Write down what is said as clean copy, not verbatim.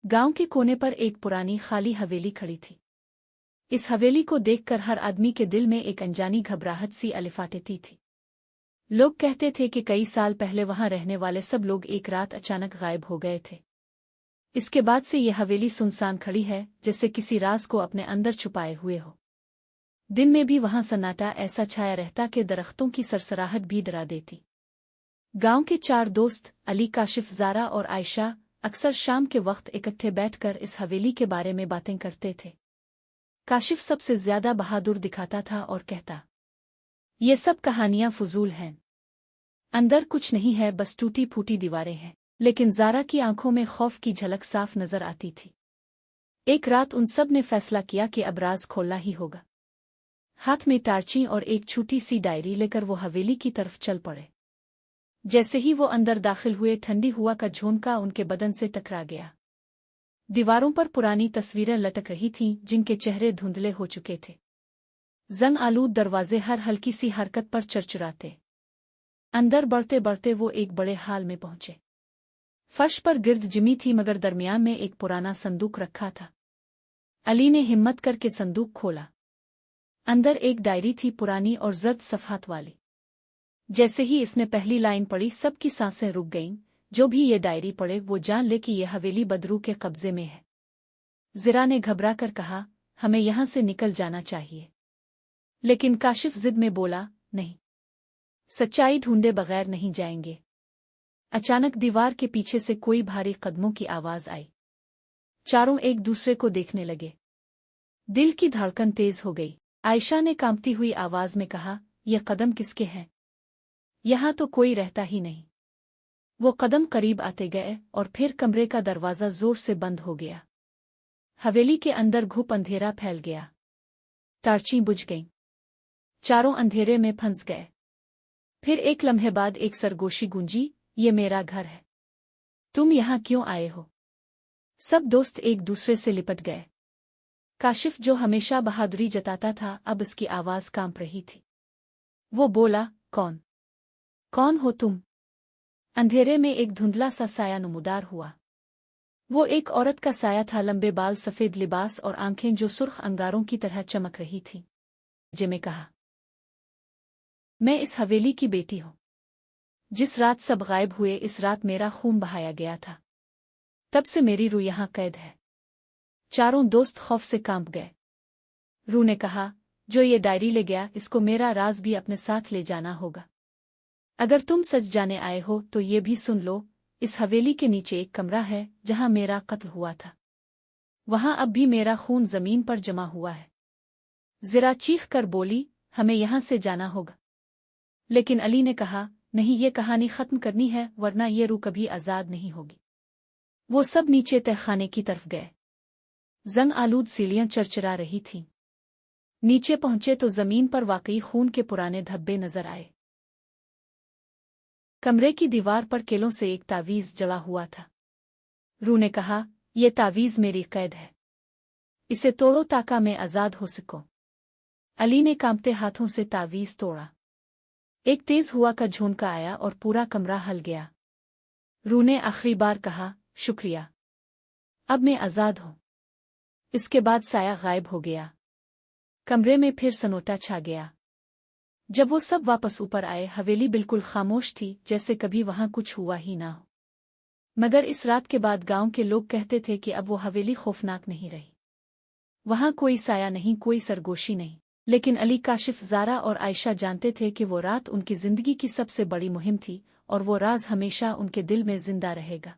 गांव के कोने पर एक पुरानी खाली हवेली खड़ी थी। इस हवेली को देखकर हर आदमी के दिल में एक अनजानी घबराहट सी अलिफाटेती थी। लोग कहते थे कि कई साल पहले वहां रहने वाले सब लोग एक रात अचानक गायब हो गए थे। इसके बाद से ये हवेली सुनसान खड़ी है, जैसे किसी राज को अपने अंदर छुपाए हुए हो। दिन में भी वहां सन्नाटा ऐसा छाया रहता कि दरख्तों की सरसराहट भी डरा देती। गांव के 4 दोस्त अली, काशिफ, ज़ारा और आयशा अक्सर शाम के वक्त इकट्ठे बैठकर इस हवेली के बारे में बातें करते थे। काशिफ सबसे ज्यादा बहादुर दिखाता था और कहता, ये सब कहानियां फजूल हैं, अंदर कुछ नहीं है, बस टूटी फूटी दीवारें हैं। लेकिन ज़ारा की आंखों में खौफ की झलक साफ नजर आती थी। एक रात उन सब ने फैसला किया कि अब राज खोलना ही होगा। हाथ में टार्ची और एक छोटी सी डायरी लेकर वो हवेली की तरफ चल पड़े। जैसे ही वो अंदर दाखिल हुए, ठंडी हवा का झोंका उनके बदन से टकरा गया। दीवारों पर पुरानी तस्वीरें लटक रही थीं, जिनके चेहरे धुंधले हो चुके थे। जंग आलूद दरवाजे हर हल्की सी हरकत पर चरचराते। अंदर बढ़ते बढ़ते वो एक बड़े हाल में पहुंचे। फर्श पर गिर्द जिमी थी, मगर दरमियान में एक पुराना संदूक रखा था। अली ने हिम्मत करके संदूक खोला। अंदर एक डायरी थी, पुरानी और जर्द सफ़हात वाली। जैसे ही इसने पहली लाइन पढ़ी, सबकी सांसें रुक गईं। जो भी ये डायरी पढ़े वो जान ले कि ये हवेली बदरू के कब्जे में है। ज़रा ने घबरा कर कहा, हमें यहां से निकल जाना चाहिए। लेकिन काशिफ जिद में बोला, नहीं, सच्चाई ढूंढे बगैर नहीं जाएंगे। अचानक दीवार के पीछे से कोई भारी कदमों की आवाज आई। चारों एक दूसरे को देखने लगे। दिल की धड़कन तेज हो गई। आयशा ने कांपती हुई आवाज में कहा, यह कदम किसके हैं? यहां तो कोई रहता ही नहीं। वो कदम करीब आते गए और फिर कमरे का दरवाजा जोर से बंद हो गया। हवेली के अंदर घुप अंधेरा फैल गया। टार्ची बुझ गईं। चारों अंधेरे में फंस गए। फिर एक लम्हे बाद एक सरगोशी गूंजी, ये मेरा घर है, तुम यहां क्यों आए हो? सब दोस्त एक दूसरे से लिपट गए। काशिफ, जो हमेशा बहादुरी जताता था, अब उसकी आवाज कांप रही थी। वो बोला, कौन कौन हो तुम? अंधेरे में एक धुंधला सा साया नमूदार हुआ। वो एक औरत का साया था, लंबे बाल, सफेद लिबास और आंखें जो सुर्ख अंगारों की तरह चमक रही थीं। जिमे कहा, मैं इस हवेली की बेटी हूं। जिस रात सब गायब हुए, इस रात मेरा खून बहाया गया था। तब से मेरी रूह यहां कैद है। चारों दोस्त खौफ से कांप गए। रूह ने कहा, जो ये डायरी ले गया, इसको मेरा राज भी अपने साथ ले जाना होगा। अगर तुम सच जाने आए हो तो ये भी सुन लो, इस हवेली के नीचे एक कमरा है जहां मेरा कत्ल हुआ था। वहां अब भी मेरा खून जमीन पर जमा हुआ है। ज़रा चीख कर बोली, हमें यहां से जाना होगा। लेकिन अली ने कहा, नहीं, ये कहानी खत्म करनी है, वरना ये रूह कभी आजाद नहीं होगी। वो सब नीचे तहखाने की तरफ गए। जंग आलूद सीढ़ियां चरचरा रही थीं। नीचे पहुंचे तो जमीन पर वाकई खून के पुराने धब्बे नजर आए। कमरे की दीवार पर केलों से एक तावीज जड़ा हुआ था। रूह ने कहा, यह तावीज मेरी कैद है, इसे तोड़ो ताकि मैं आजाद हो सकूं। अली ने कांपते हाथों से तावीज तोड़ा। एक तेज हुआ का झोंका आया और पूरा कमरा हल गया। रूह ने आखिरी बार कहा, शुक्रिया, अब मैं आजाद हूं। इसके बाद साया गायब हो गया। कमरे में फिर सन्नाटा छा गया। जब वो सब वापस ऊपर आए, हवेली बिल्कुल खामोश थी, जैसे कभी वहां कुछ हुआ ही ना हो। मगर इस रात के बाद गांव के लोग कहते थे कि अब वो हवेली खौफनाक नहीं रही। वहां कोई साया नहीं, कोई सरगोशी नहीं। लेकिन अली, काशिफ, ज़ारा और आयशा जानते थे कि वो रात उनकी जिंदगी की सबसे बड़ी मुहिम थी, और वो राज हमेशा उनके दिल में जिंदा रहेगा।